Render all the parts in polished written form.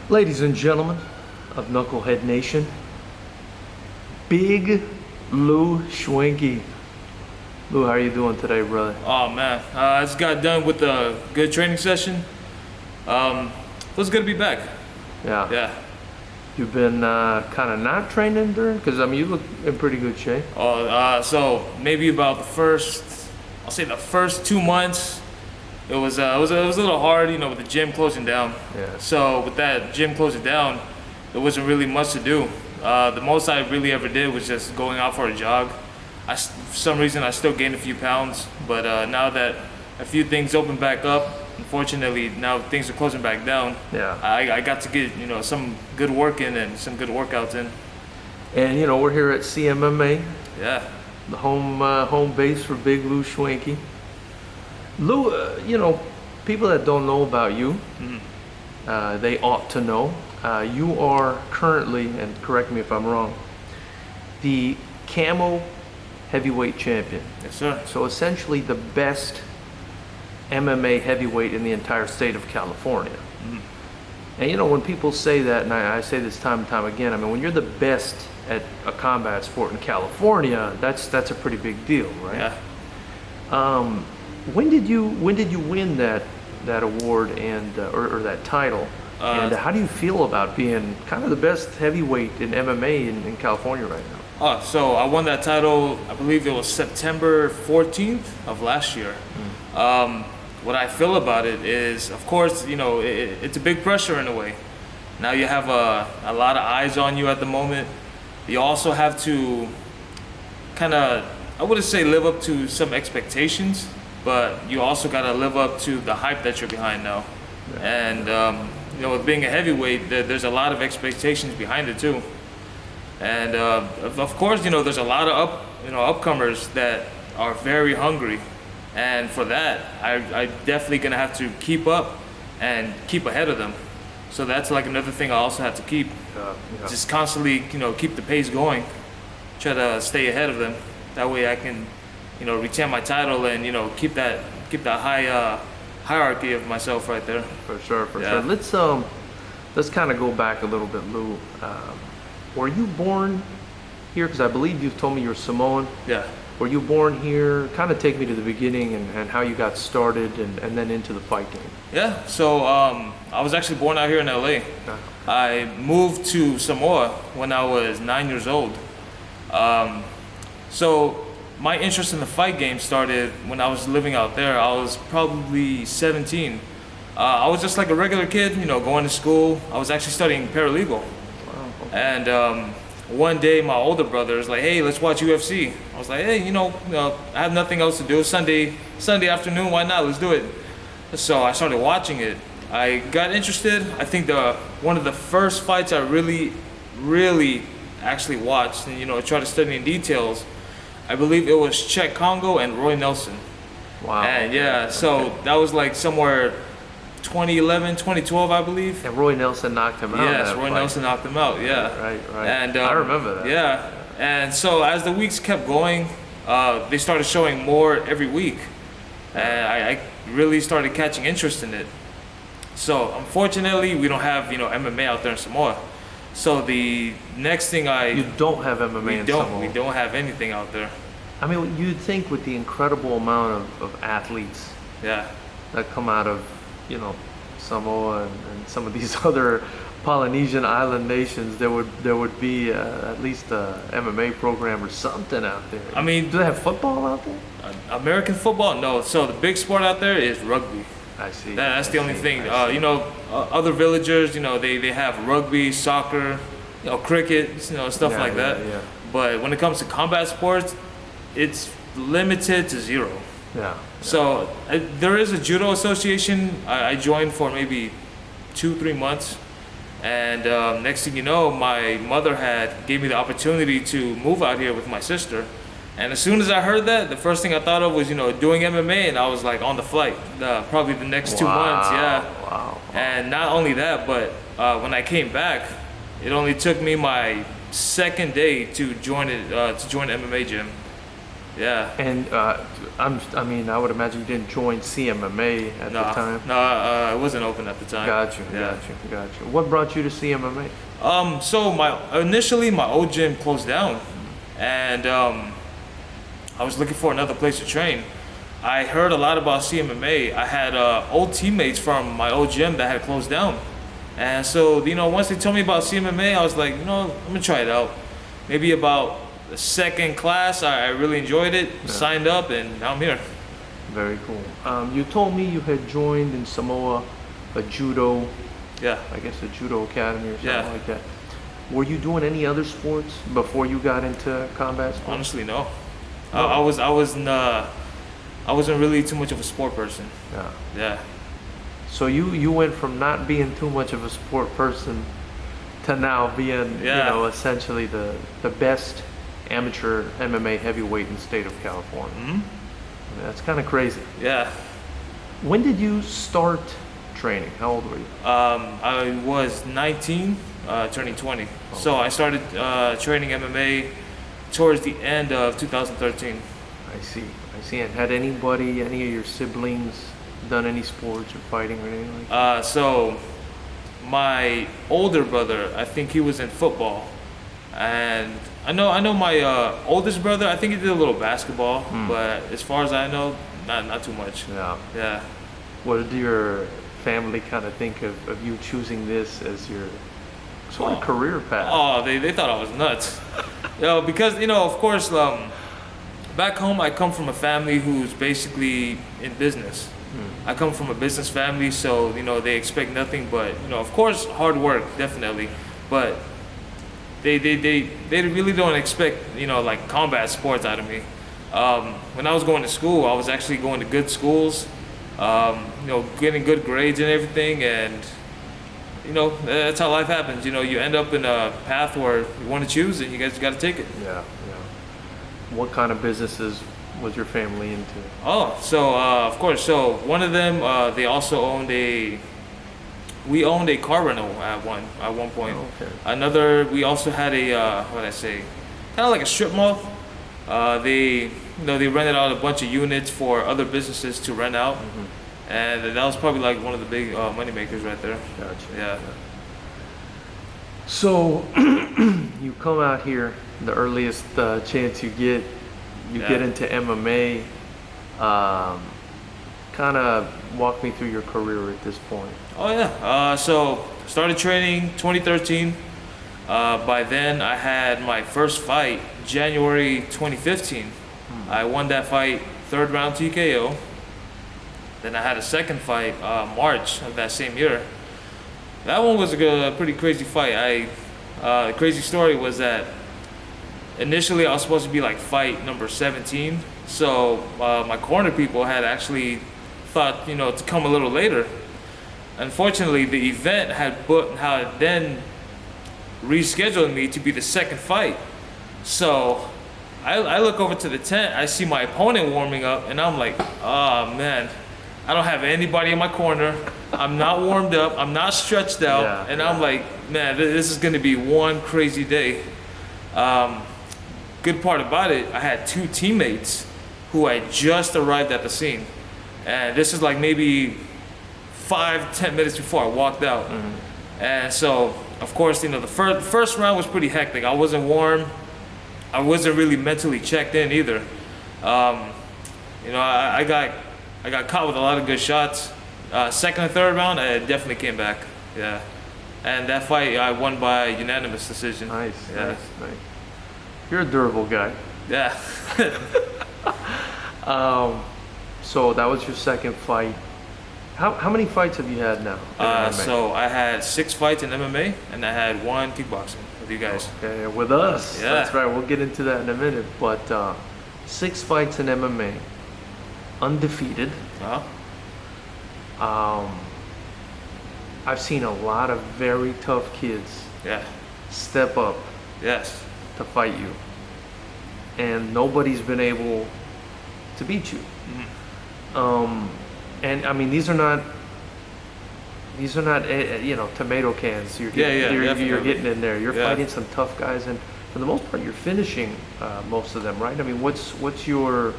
Ladies and gentlemen of Knucklehead Nation, Big Lou Schwenke. Lou, how are you doing today, brother? Oh man, I just got done with a good training session. Feels good to be back. Yeah. Yeah. You've been kind of not training during, because I mean you look in pretty good shape. So maybe about the first 2 months, it was a little hard, with the gym closing down. Yeah. So with that gym closing down, there wasn't really much to do. The most I really ever did was just going out for a jog. For some reason, I still gained a few pounds, but now that a few things open back up, unfortunately, now things are closing back down. Yeah. I got to get, some good work in and some good workouts in. And we're here at CMMA, Yeah. the home base for Big Lou Schwenke. Lou, people that don't know about you, they ought to know. You are currently, and correct me if I'm wrong, the CAMO Heavyweight Champion. Yes, sir. So essentially the best MMA heavyweight in the entire state of California. And when people say that, and I say this time and time again, I mean, when you're the best at a combat sport in California, that's a pretty big deal, right? Yeah. When did you win that award and or that title? And how do you feel about being kind of the best heavyweight in MMA in California right now? So I won that title, I believe it was September 14th of last year. What I feel about it is, of course, it's a big pressure in a way. Now you have a lot of eyes on you at the moment. You also have to kind of, I wouldn't say live up to some expectations, but you also got to live up to the hype that you're behind now. Yeah. And with being a heavyweight, there's a lot of expectations behind it too. And of course, there's a lot of upcomers that are very hungry. And for that, I definitely gonna have to keep up and keep ahead of them. So that's like another thing I also have to keep. Just constantly, keep the pace going. Try to stay ahead of them. That way I can, retain my title and, keep that high hierarchy of myself right there. For sure. Let's kind of go back a little bit, Lou. Were you born here? Because I believe you've told me you're Samoan. Yeah. Were you born here? Kind of take me to the beginning and how you got started and then into the fight game. Yeah, so I was actually born out here in LA. I moved to Samoa when I was 9 years old. So my interest in the fight game started when I was living out there. I was probably 17. I was just like a regular kid, going to school. I was actually studying paralegal. Wow. And one day my older brother was like, hey, let's watch UFC. I was like, hey, I have nothing else to do. Sunday afternoon, why not? Let's do it. So I started watching it. I got interested. I think one of the first fights I really actually watched and tried to study in details, I believe it was Czech Congo and Roy Nelson. Wow. And yeah, so that was like somewhere 2011, 2012, I believe. And Roy Nelson knocked him out. Yes, Roy Nelson knocked him out, yeah. Right. And I remember that. Yeah, and so as the weeks kept going, they started showing more every week. And I really started catching interest in it. So unfortunately, we don't have, MMA out there in Samoa. So the next thing You don't have MMA in Samoa? We don't have anything out there. I mean, you'd think with the incredible amount of athletes Yeah. that come out of Samoa and some of these other Polynesian island nations, there would be at least a MMA program or something out there. I mean, do they have football out there? American football? No. So the big sport out there is rugby. I see. That's the only thing. Other villagers, they have rugby, soccer, cricket, stuff like that. Yeah. But when it comes to combat sports, it's limited to zero. Yeah. So there is a judo association I joined for maybe 2-3 months, and next thing you know, my mother gave me the opportunity to move out here with my sister. And as soon as I heard that, the first thing I thought of was doing MMA, and I was like on the flight probably the next 2 months. Yeah. Wow. And not only that, but when I came back, it only took me my second day to join an MMA gym. Yeah. And I mean, I would imagine you didn't join CMMA at the time. No, it wasn't open at the time. Got you. What brought you to CMMA? So initially my old gym closed down, and I was looking for another place to train. I heard a lot about CMMA. I had old teammates from my old gym that had closed down, and so once they told me about CMMA, I was like, I'm gonna try it out. Maybe about the second class, I really enjoyed it. Yeah. Signed up, and now I'm here. Very cool. You told me you had joined in Samoa a judo. Yeah. I guess a judo academy or something like that. Were you doing any other sports before you got into combat sports? Honestly, no. I wasn't really too much of a sport person. Yeah. So you went from not being too much of a sport person to now being, essentially the best amateur MMA heavyweight in the state of California. Mm-hmm. That's kind of crazy. Yeah. When did you start training? How old were you? I was 19, turning 20. Okay. So I started training MMA towards the end of 2013. I see. And had any of your siblings done any sports or fighting or anything like that? So my older brother, I think he was in football, and I know my oldest brother, I think he did a little basketball, but as far as I know, not too much. Yeah. What did your family kind of think of you choosing this as your sort of career path? Oh, they thought I was nuts. Because of course, back home I come from a family who's basically in business. I come from a business family, so they expect nothing but of course hard work, definitely, but they really don't expect like combat sports out of me. When I was going to school, I was actually going to good schools, getting good grades and everything, and that's how life happens. You end up in a path where you want to choose, and you guys got to take it. Yeah. What kind of businesses was your family into? So of course, so one of them, they also owned we owned a car rental at one point. Okay. Another, we also had a kind of like a strip mall. They rented out a bunch of units for other businesses to rent out, and that was probably like one of the big money makers right there. Gotcha. Yeah. So you come out here, the earliest chance you get into MMA. Kind of walk me through your career at this point. Oh yeah. So started training 2013. By then I had my first fight January 2015. I won that fight 3rd round TKO. Then I had a second fight March of that same year. That one was a pretty crazy fight. The crazy story was that initially I was supposed to be like fight number 17. So my corner people had actually thought to come a little later. Unfortunately, the event had then rescheduled me to be the second fight. So I look over to the tent, I see my opponent warming up, and I'm like, oh man, I don't have anybody in my corner. I'm not warmed up, I'm not stretched out, I'm like, man, this is gonna be one crazy day. Good part about it, I had 2 teammates who had just arrived at the scene. And this is like maybe 5-10 minutes before I walked out. And so, of course, the first round was pretty hectic. I wasn't warm. I wasn't really mentally checked in either. I got caught with a lot of good shots. Second and third round, I definitely came back. Yeah. And that fight, I won by unanimous decision. Nice. You're a durable guy. Yeah. So that was your second fight. How many fights have you had now? So I had 6 fights in MMA, and I had 1 kickboxing with you guys. Okay, with us. Yeah. That's right. We'll get into that in a minute. But 6 fights in MMA, undefeated. I've seen a lot of very tough kids. Step up. Yes. To fight you, and nobody's been able to beat you. And I mean, these are not tomato cans. You're getting in there. You're fighting some tough guys, and for the most part, you're finishing most of them, right? I mean, what's your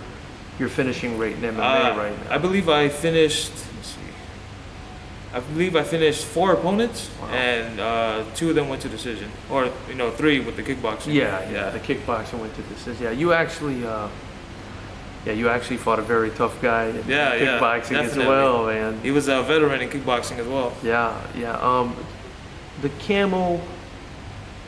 finishing rate in MMA right now? I believe I finished. Let's see. I believe I finished 4 opponents, Wow. and 2 of them went to decision, or 3 with the kickboxing. Yeah. The kickboxing went to decision. Yeah, you actually fought a very tough guy in kickboxing as well, man. He was a veteran in kickboxing as well. Yeah. The CAMO,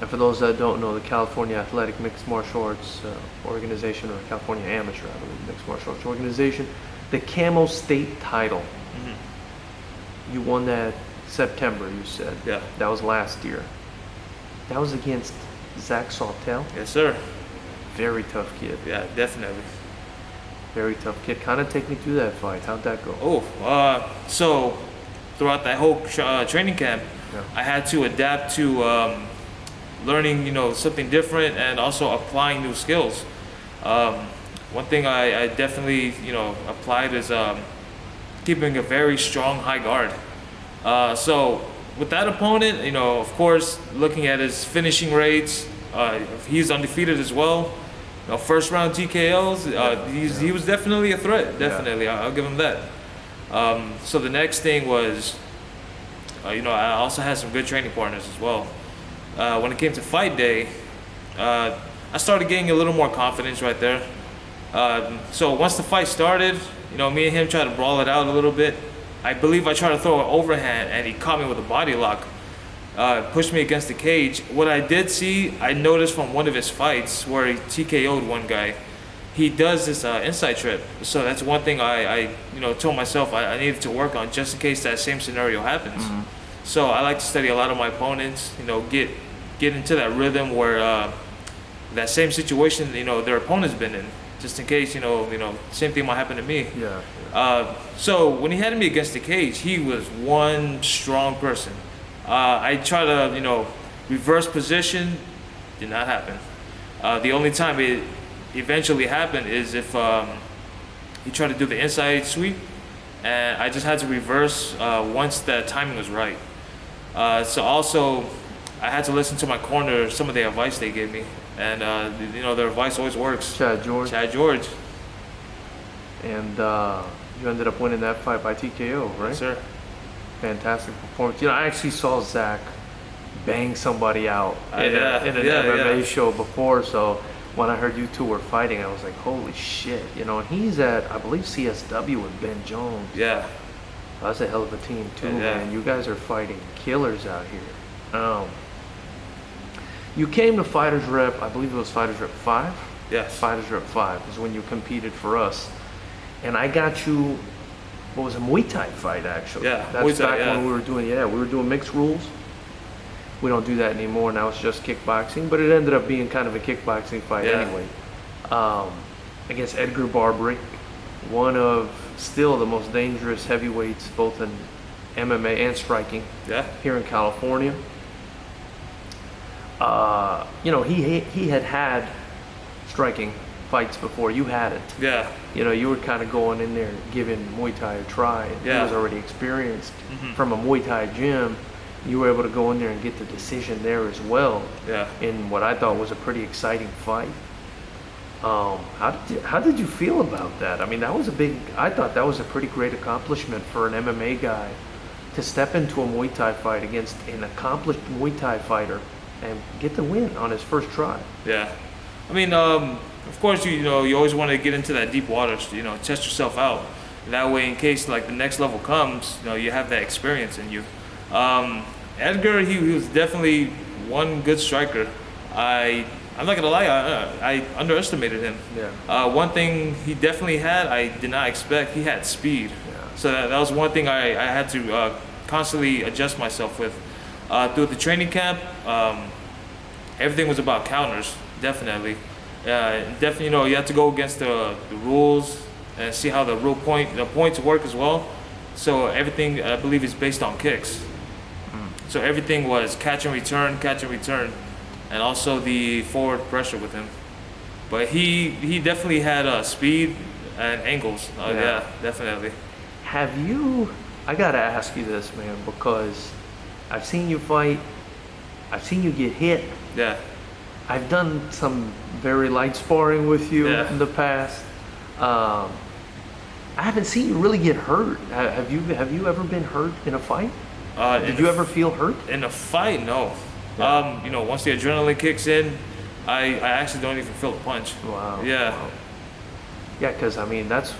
and for those that don't know, the California Athletic Mixed Martial Arts Organization, or California Amateur, I believe, Mixed Martial Arts Organization, the CAMO state title. Mm-hmm. You won that September, you said. Yeah. That was last year. That was against Zach Sawtelle. Yes, sir. Very tough kid. Yeah, definitely. Very tough kid. Kind of take me through that fight. How'd that go? So throughout that whole training camp, I had to adapt to learning, something different, and also applying new skills. One thing I definitely, applied is keeping a very strong high guard. So with that opponent, of course, looking at his finishing rates, he's undefeated as well. First round TKOs, he was definitely a threat. Definitely, I'll give him that. So the next thing was, I also had some good training partners as well. When it came to fight day, I started getting a little more confidence right there. So once the fight started, me and him tried to brawl it out a little bit. I believe I tried to throw an overhand, and he caught me with a body lock. Pushed me against the cage. What I did see, I noticed from one of his fights where he TKO'd one guy, he does this inside trip. So that's one thing I told myself I needed to work on, just in case that same scenario happens. Mm-hmm. So I like to study a lot of my opponents, get into that rhythm where that same situation, their opponent's been in, just in case, same thing might happen to me. Yeah. So when he had me against the cage, he was one strong person. I try to, reverse position, did not happen. The only time it eventually happened is if he tried to do the inside sweep, and I just had to reverse once the timing was right. So also, I had to listen to my corner, some of the advice they gave me, and their advice always works. Chad George. And you ended up winning that fight by TKO, right? Yes, sir. Fantastic performance. I actually saw Zach bang somebody out in an MMA show before, so when I heard you two were fighting, I was like, holy shit, and he's at, I believe, CSW with Ben Jones. Yeah. That's a hell of a team too, man. You guys are fighting killers out here. You came to FightersRep, I believe it was FightersRep 5? Yes. FightersRep 5 is when you competed for us. And I got you, what was a Muay Thai fight, actually. Yeah, that's Muay Thai, back when we were doing mixed rules. We don't do that anymore. Now it's just kickboxing, but it ended up being kind of a kickboxing fight anyway. Against Edgar Barbary, one of still the most dangerous heavyweights, both in MMA and striking here in California. He had striking fights before. You hadn't. Yeah. You were kind of going in there giving Muay Thai a try. And he was already experienced from a Muay Thai gym. You were able to go in there and get the decision there as well. Yeah. In what I thought was a pretty exciting fight. How did you feel about that? I mean, I thought that was a pretty great accomplishment for an MMA guy to step into a Muay Thai fight against an accomplished Muay Thai fighter and get the win on his first try. Yeah. I mean, of course, you always want to get into that deep water, test yourself out. That way, in case like the next level comes, you have that experience in you. Edgar, he was definitely one good striker. I'm not gonna lie, I underestimated him. Yeah. One thing he definitely had, I did not expect, he had speed. Yeah. So that was one thing I had to constantly adjust myself with. Through the training camp, everything was about counters, definitely. Definitely, you have to go against the rules and see how the points work as well. So everything, I believe, is based on kicks. So everything was catch and return, and also the forward pressure with him. But he definitely had speed and angles. Yeah, definitely. I gotta ask you this, man, because I've seen you fight, I've seen you get hit. Yeah. I've done some very light sparring with you Yeah. in the past. I haven't seen you really get hurt. Have you ever been hurt in a fight? Did you ever feel hurt? In a fight? No. Yeah. You know, once the adrenaline kicks in, I actually don't even feel a punch. Wow. Yeah. Wow. Yeah, because I mean, that's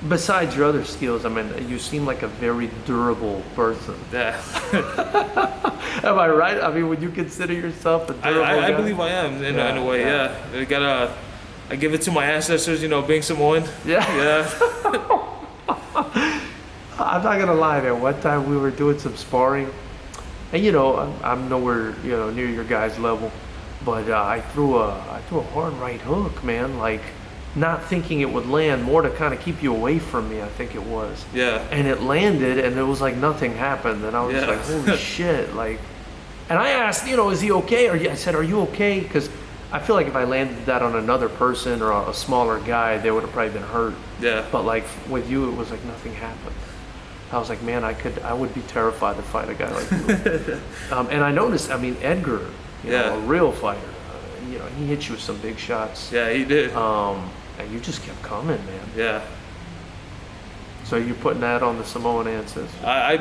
besides your other skills. I mean, you seem like a very durable person. Yeah. Am I right? I mean, would you consider yourself a durable I guy? believe I am in Yeah, a way. yeah. Yeah. I give it to my ancestors. You know, being Samoan. Yeah. Yeah. I'm not gonna lie, man. One time we were doing some sparring, and you know, I'm nowhere, you know, near your guys' level, but I threw a hard right hook, man. Like, not thinking it would land, more to kind of keep you away from me. I think it was. Yeah. And it landed, and it was like nothing happened, and I was Yeah. like, holy shit, like. And I asked, you know, is he okay? I said, are you okay? Because I feel like if I landed that on another person or a smaller guy, they would have probably been hurt. Yeah. But like with you, it was like nothing happened. I was like, man, I would be terrified to fight a guy like you. And I noticed, I mean, Edgar, you know, Yeah. a real fighter, you know, he hit you with some big shots. Yeah, he did. And you just kept coming, man. Yeah. So you're putting that on the Samoan ancestors. I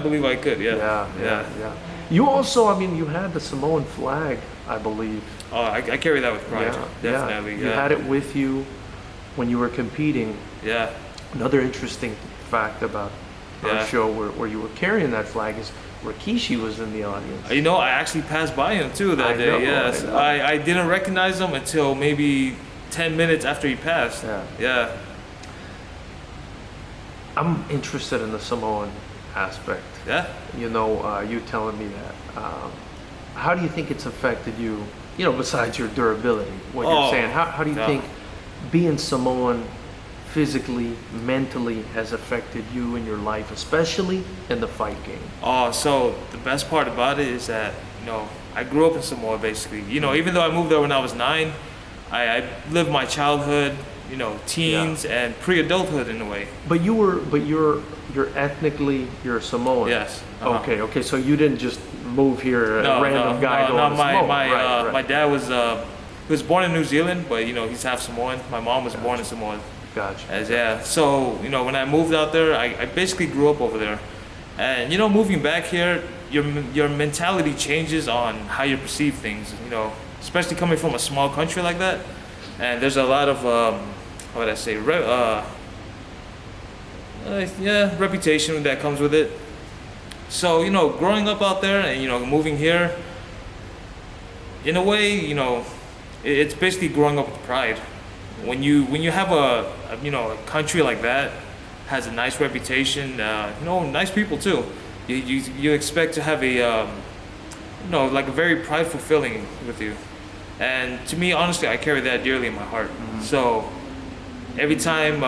believe I could. Yeah. Yeah. You also, I mean, you had the Samoan flag, I believe. Oh, I carry that with pride. Yeah, Definitely. You had it with you when you were competing. Yeah. Another interesting fact about our Yeah. show where you were carrying that flag is Rikishi was in the audience. You know, I actually passed by him too that I day. know, Yes. I know. I didn't recognize him until maybe 10 minutes after he passed. Yeah. Yeah. I'm interested in the Samoan aspect. Yeah. You know, you telling me that. How do you think it's affected you, you know, besides your durability, what you're Oh, saying? How do you yeah. think being Samoan physically, mentally has affected you in your life, especially in the fight game? Oh, so the best part about it is that, you know, I grew up in Samoa basically. You know, even though I moved there when I was 9, I lived my childhood, you know, teens and pre-adulthood in a way. But you're ethnically, you're Samoan. Yes. Uh-huh. Okay. So you didn't just move here, a random guy going to my Samoa. my Right. dad was he was born in New Zealand, but you know, he's half Samoan. My mom was born in Samoa. Gotcha. Yeah. So, you know, when I moved out there, I basically grew up over there. And, you know, moving back here, your mentality changes on how you perceive things, you know, especially coming from a small country like that. And there's a lot of, how would I say, reputation that comes with it. So, you know, growing up out there and, you know, moving here, in a way, you know, it's basically growing up with pride. When you have a country like that, has a nice reputation, you know, nice people too, you expect to have a, you know, like a very prideful feeling with you. And to me, honestly, I carry that dearly in my heart. Mm-hmm. So every time,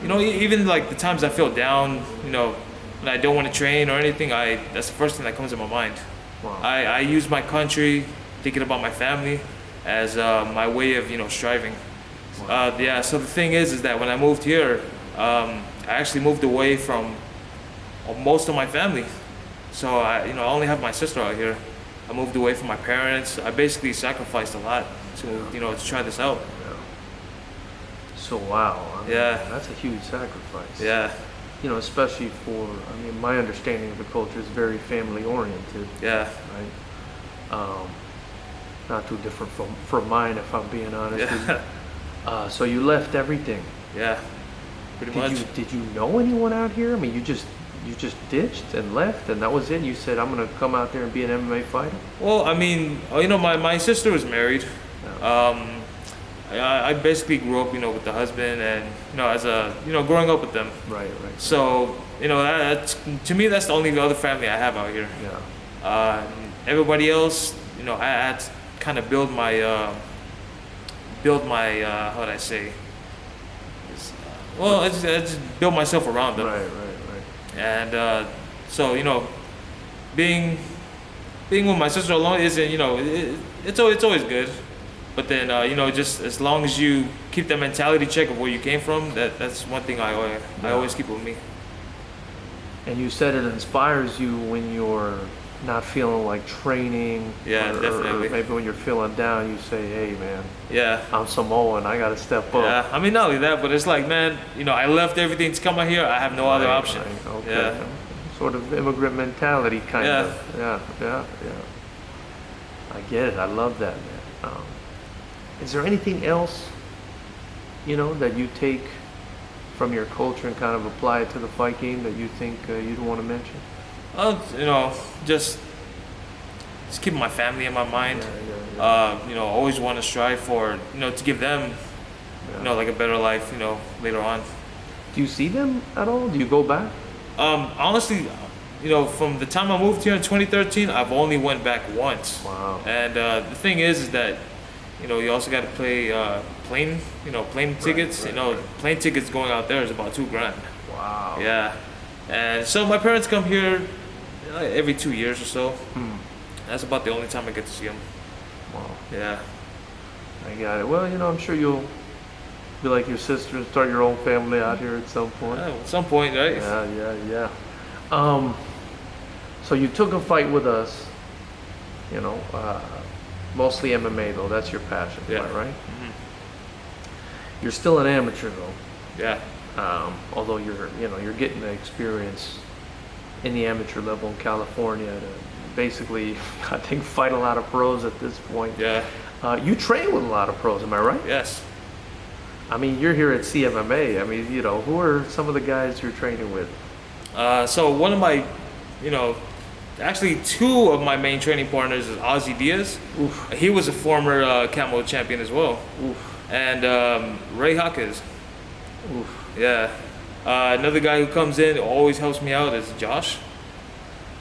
you know, even like the times I feel down, you know, when I don't want to train or anything, that's the first thing that comes to my mind. Wow. I use my country, thinking about my family, as my way of, you know, striving. Yeah. So the thing is that when I moved here, I actually moved away from most of my family. So I only have my sister out here. I moved away from my parents. I basically sacrificed a lot to, you know, to try this out. Yeah. So wow. I mean, Yeah. That's a huge sacrifice. Yeah. You know, especially for, I mean, my understanding of the culture is very family oriented, Yeah. right? Not too different from mine, if I'm being honest with you. So you left everything. Yeah. Pretty much. Did you know anyone out here? I mean, you just ditched and left, and that was it. You said, I'm gonna come out there and be an MMA fighter. Well, I mean, you know, my sister was married. I basically grew up, you know, with the husband, and you know, as a, you know, growing up with them. Right. So, you know, that's, to me, that's the only other family I have out here. Yeah. Everybody else, you know, I had to kind of build my, how would I say? Well, I just built myself around them. Right. And so, you know, being with my sister alone isn't, you know, it's always good. But then, you know, just as long as you keep that mentality check of where you came from, that's one thing I always keep with me. And you said it inspires you when you're not feeling like training. Yeah, definitely. Or maybe when you're feeling down, you say, hey, man, Yeah. I'm Samoan. I got to step up. Yeah, I mean, not only that, but it's like, man, you know, I left everything to come out here. I have no other option. Right, okay. Yeah. Sort of immigrant mentality, kind Yeah. of. Yeah. I get it. I love that, man. Is there anything else, you know, that you take from your culture and kind of apply it to the fight game that you think you'd want to mention? You know, just keeping my family in my mind. Yeah. You know, always want to strive for, you know, to give them, you know, like a better life, you know, later on. Do you see them at all? Do you go back? Honestly, you know, from the time I moved here in 2013, I've only went back once. Wow. And the thing is that, you know, you also got to pay plane tickets. Right, you know, plane tickets going out there is about $2,000. Wow. Yeah. And so my parents come here every 2 years or so. That's about the only time I get to see them. Wow. Yeah. I got it. Well, you know, I'm sure you'll be like your sister and start your own family out here at some point. At some point, right? Yeah. So you took a fight with us, you know, mostly MMA though. That's your passion, Yeah. right? You're still an amateur though. Yeah. Although you're getting the experience in the amateur level in California to basically, I think, fight a lot of pros at this point. Yeah. You train with a lot of pros, am I right? Yes. I mean, you're here at CMMA. I mean, you know, who are some of the guys you're training with? So one of my, you know, actually two of my main training partners is Ozzy Diaz. Oof. He was a former CAMO champion as well. Oof. And Ray Hawkins. Oof. Yeah. Another guy who comes in, always helps me out is Josh.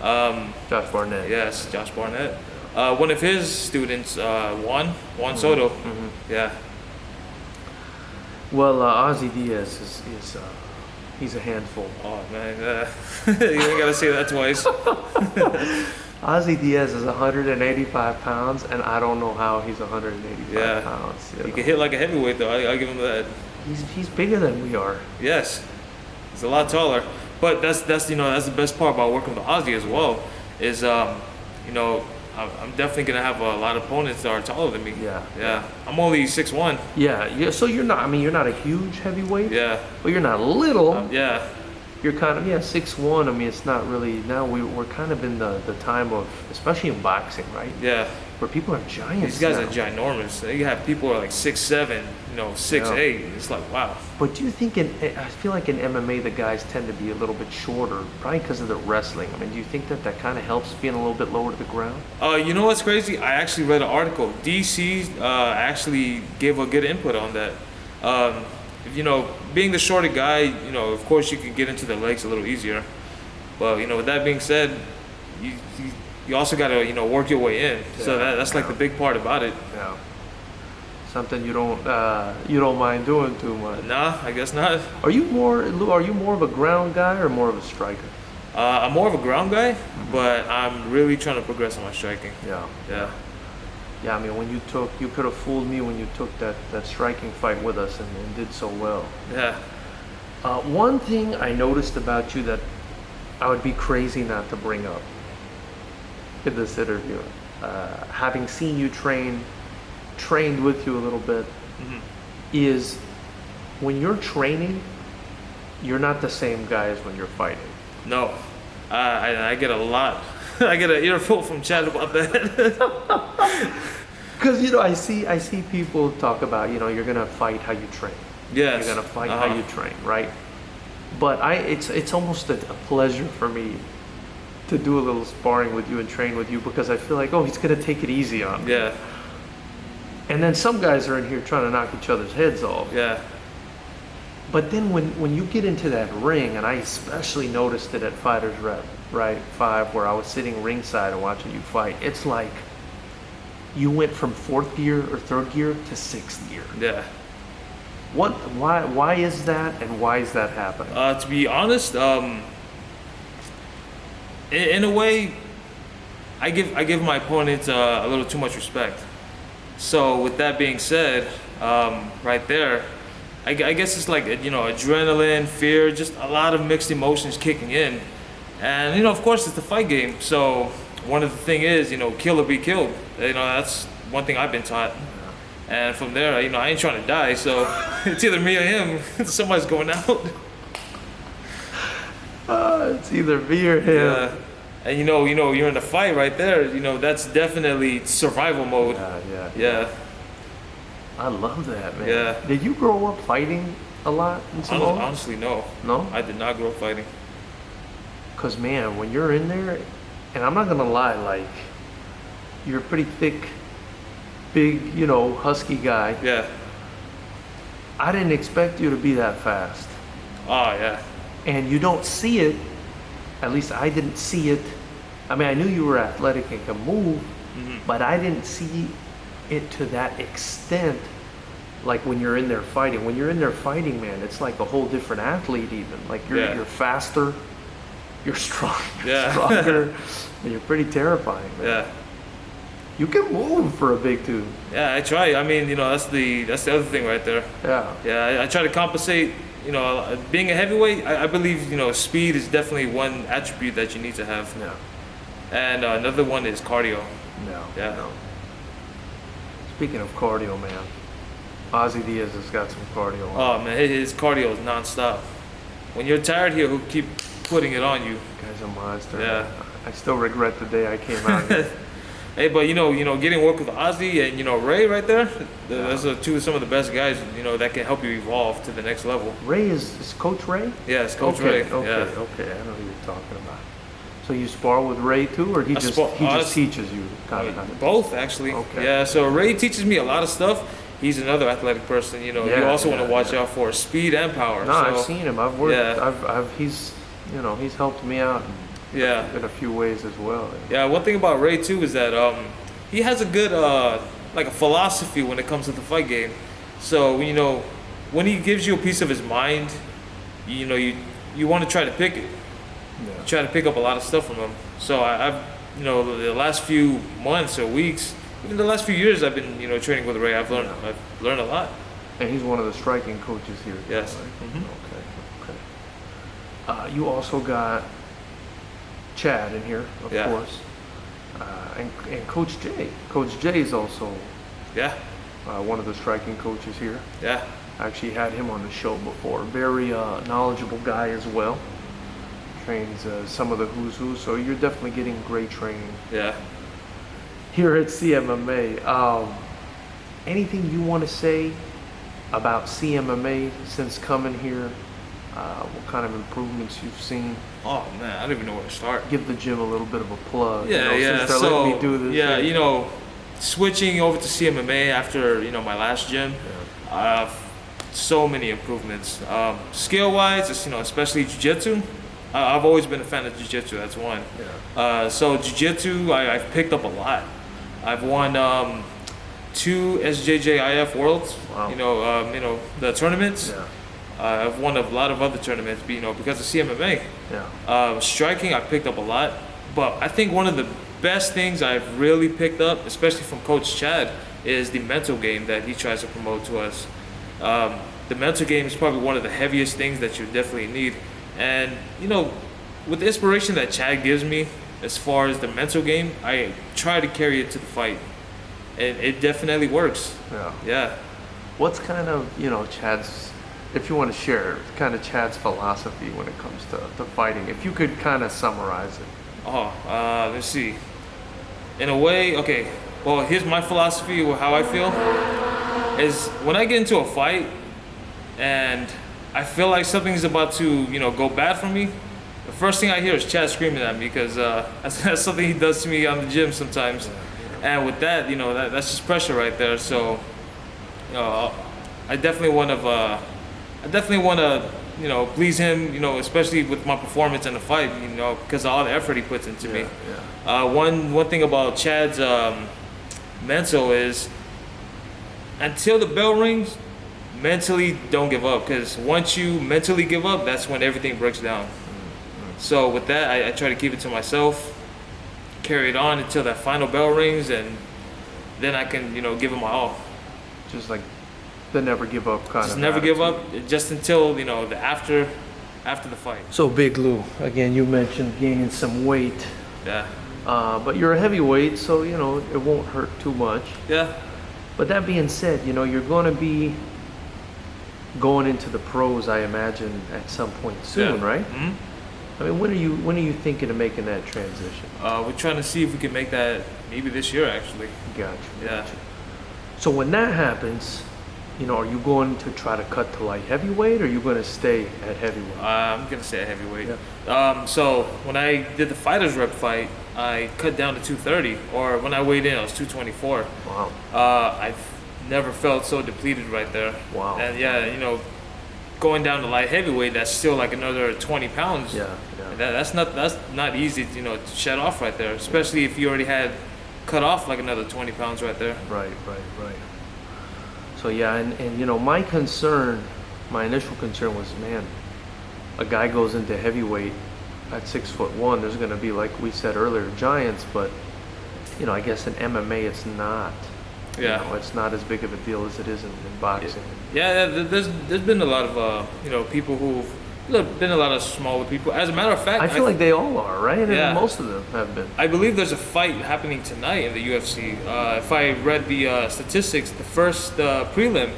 Josh Barnett. Yes, Josh Barnett. One of his students, Juan Soto. Yeah. Well, Ozzy Diaz is he's a handful. Oh man, you ain't gotta say that twice. Ozzy Diaz is 185 pounds, and I don't know how he's 185 Yeah. pounds. You He know? can hit like a heavyweight though. I give him that. He's bigger than we are. Yes, he's a lot taller. But that's you know that's the best part about working with Ozzy as well is you know I'm definitely gonna have a lot of opponents that are taller than me. Yeah. I'm only 6'1". Yeah. So you're not. I mean, you're not a huge heavyweight. Yeah. But you're not little. Yeah. You're kind of 6'1". I mean, it's not really. Now we're kind of in the time of, especially in boxing, right? Yeah. Where people are giants. These guys now. are ginormous. You have people who are like 6'7", you know, 6'8". It's like wow. But do you think I feel like in MMA the guys tend to be a little bit shorter, probably because of the wrestling. I mean, do you think that kind of helps being a little bit lower to the ground? You know what's crazy? I actually read an article. DC actually gave a good input on that. You know, being the shorter guy, you know, of course you can get into the legs a little easier. But you know, with that being said, you also got to, you know, work your way in. So that's like the big part about it. Yeah. Something you don't mind doing too much. Nah, I guess not. Are you more of a ground guy or more of a striker? I'm more of a ground guy, but I'm really trying to progress on my striking. Yeah. Yeah. Yeah, I mean, you could have fooled me when you took that striking fight with us and did so well. Yeah. One thing I noticed about you that I would be crazy not to bring up in this interview, having seen you trained with you a little bit, is when you're training, you're not the same guy as when you're fighting. No. I get a lot. I get an earful from Chad about that. Because, you know, I see people talk about, you know, you're going to fight how you train. Yes. You're going to fight how you train, right? But it's almost a pleasure for me to do a little sparring with you and train with you because I feel like, oh, he's going to take it easy on me. Yeah. And then some guys are in here trying to knock each other's heads off. Yeah. But then when you get into that ring, and I especially noticed it at FightersRep, right, 5, where I was sitting ringside and watching you fight, it's like you went from 4th gear or 3rd gear to 6th gear. Yeah. Why is that, and why is that happening? To be honest, in a way, I give my opponents a little too much respect. So with that being said, right there, I guess it's like, you know, adrenaline, fear, just a lot of mixed emotions kicking in. And, you know, of course, it's the fight game. So one of the thing is, you know, kill or be killed. You know, that's one thing I've been taught. And from there, you know, I ain't trying to die, so it's either me or him. Somebody's going out. It's either me or him. Yeah. And you know, you're in a fight right there. You know, that's definitely survival mode. Yeah. I love that, man. Yeah. Did you grow up fighting a lot in Samoa? Honestly, no. No? I did not grow up fighting. Because, man, when you're in there, and I'm not going to lie, like, you're a pretty thick, big, you know, husky guy. Yeah. I didn't expect you to be that fast. Oh, yeah. And you don't see it, at least I didn't see it. I mean, I knew you were athletic and could move, but I didn't see it to that extent. Like when you're in there fighting. When you're in there fighting, man, it's like a whole different athlete even. Like you're faster, you're stronger, and you're pretty terrifying, man. Yeah. You can move for a big dude. Yeah, I try. I mean, you know, that's the other thing right there. Yeah. Yeah, I try to compensate. You know, being a heavyweight, I believe, you know, speed is definitely one attribute that you need to have. Yeah. And another one is cardio. No. Yeah. No. Speaking of cardio, man, Ozzy Diaz has got some cardio on. Oh man, his cardio is nonstop. When you're tired, he'll keep putting it on you. Guy's a monster. Yeah. Man. I still regret the day I came out here. Hey, but you know, getting work with Ozzy and, you know, Ray right there, those are some of the best guys, you know, that can help you evolve to the next level. Ray is Coach Ray? Yeah, it's Coach Okay, Ray. okay, Yeah. okay. I know who you're talking about. So you spar with Ray too, or he just teaches you kind of? Both, actually. Okay. Yeah, so Ray teaches me a lot of stuff. He's another athletic person, you know. You also want to watch out for speed and power. No, I've seen him. I've worked. Yeah. He's helped me out. In a few ways as well. Yeah, one thing about Ray too is that he has a good like a philosophy when it comes to the fight game. So, you know, when he gives you a piece of his mind, you know, you want to try to pick it. Yeah. Try to pick up a lot of stuff from him. So I've, you know, the last few months or weeks, even the last few years, I've been, you know, training with Ray. I've learned a lot. And he's one of the striking coaches here. Yes. Right? Okay. You also got Chad in here, of course. And Coach Jay. Coach Jay is also one of the striking coaches here. Yeah. I actually had him on the show before. Very knowledgeable guy as well. Trains some of the who's who, so you're definitely getting great training. Yeah. Here at CMMA. Anything you want to say about CMMA since coming here? What kind of improvements you've seen? Oh man, I don't even know where to start. Give the gym a little bit of a plug. Yeah. Since they're letting me do this. Yeah, you know, switching over to CMMA after, you know, my last gym, so many improvements. Skill-wise, you know, especially jiu-jitsu. I've always been a fan of jiu-jitsu. That's one. Yeah. So jiu-jitsu, I've picked up a lot. I've won 2 SJJIF Worlds. Wow. You know, the tournaments. Yeah. I've won a lot of other tournaments, you know, because of CMMA. Yeah. Striking, I've picked up a lot, but I think one of the best things I've really picked up, especially from Coach Chad, is the mental game that he tries to promote to us. The mental game is probably one of the heaviest things that you definitely need. And, you know, with the inspiration that Chad gives me as far as the mental game, I try to carry it to the fight. And it definitely works. Yeah. Yeah. What's kind of, you know, Chad's, if you want to share, kind of Chad's philosophy when it comes to fighting, if you could kind of summarize it. Let's see. In a way, okay, well, here's my philosophy or how I feel, is when I get into a fight and I feel like something's about to, you know, go bad for me, the first thing I hear is Chad screaming at me, because that's something he does to me on the gym sometimes. And with that, you know, that's just pressure right there. So, you know, I definitely want to, you know, please him, you know, especially with my performance in the fight, you know, because of all the effort he puts into me. Yeah. One thing about Chad's mental is, until the bell rings, mentally don't give up, because once you mentally give up, that's when everything breaks down. So with that, I try to keep it to myself, carry it on until that final bell rings, and then I can, you know, give it my all. Just like the never give up kind of Just never give up, just until, you know, the after the fight. So Big Lou, again, you mentioned gaining some weight. Yeah. But you're a heavyweight, so you know it won't hurt too much. Yeah. But that being said, you know you're going to be going into the pros, I imagine, at some point soon, right? I mean, when are you thinking of making that transition? We're trying to see if we can make that maybe this year, actually. Gotcha. Yeah. Gotcha. So when that happens, you know, are you going to try to cut to light heavyweight, or are you going to stay at heavyweight? I'm gonna say a heavyweight. So when I did the FightersRep fight, I cut down to 230, or when I weighed in, I was 224. Wow. I've never felt so depleted right there. Wow. And yeah, you know, going down to light heavyweight, that's still like another 20 pounds. Yeah. That's not easy, you know, to shed off right there, especially if you already had cut off like another 20 pounds right there. Right. So yeah, and you know, my initial concern was, man, a guy goes into heavyweight at 6'1", there's going to be, like we said earlier, giants, but you know, I guess in MMA it's not. Yeah. You know, it's not as big of a deal as it is in boxing. Yeah, there's been a lot of you know, people who've been a lot of smaller people. As a matter of fact, I feel like they all are, right? Yeah. And most of them have been. I believe there's a fight happening tonight in the UFC. If I read the statistics, the first prelim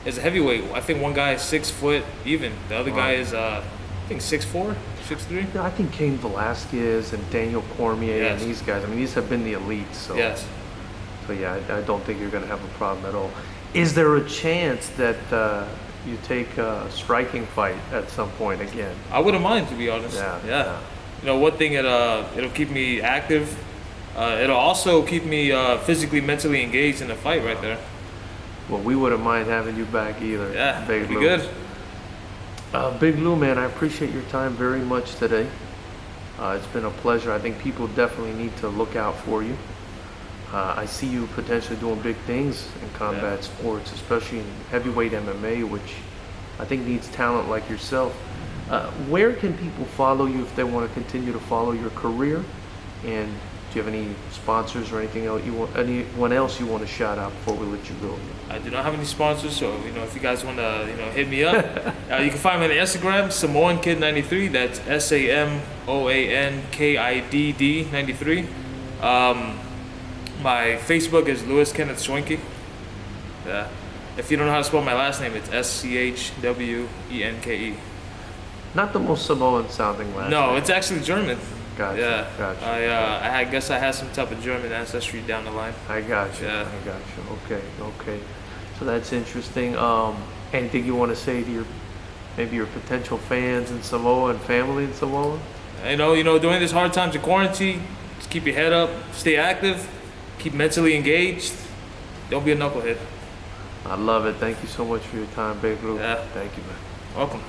is a heavyweight. I think one guy is 6 foot even. The other guy is I think 6'4", 6'3". Yeah, I think Cain Velasquez and Daniel Cormier Yes. and these guys. I mean, these have been the elites. So. Yes. So yeah, I don't think you're going to have a problem at all. Is there a chance that you take a striking fight at some point again? I wouldn't mind, to be honest. Yeah. You know, one thing, it'll keep me active. It'll also keep me physically, mentally engaged in the fight right there. Well, we wouldn't mind having you back either. Yeah, Big be Lou. good. Big Lou, man, I appreciate your time very much today. It's been a pleasure. I think people definitely need to look out for you. I see you potentially doing big things in combat sports, especially in heavyweight MMA, which I think needs talent like yourself. Where can people follow you if they want to continue to follow your career? And do you have any sponsors or anything else anyone else you want to shout out before we let you go? I do not have any sponsors, so you know, if you guys want to, you know, hit me up, you can find me on Instagram, Samoan Kid 93. That's SAMOANKIDD 93. My Facebook is Louis Kenneth Schwenke. Yeah. If you don't know how to spell my last name, it's SCHWENKE. Not the most Samoan sounding last name. No, it's actually German. Gotcha. Yeah. Gotcha. I guess I had some type of German ancestry down the line. I got you. Yeah. I got you. Okay. So that's interesting. Anything you want to say to your potential fans in Samoa and family in Samoa? You know, during this hard times of quarantine, just keep your head up, stay active, keep mentally engaged. Don't be a knucklehead. I love it. Thank you so much for your time, Big Lou. Yeah. Thank you, man. Welcome.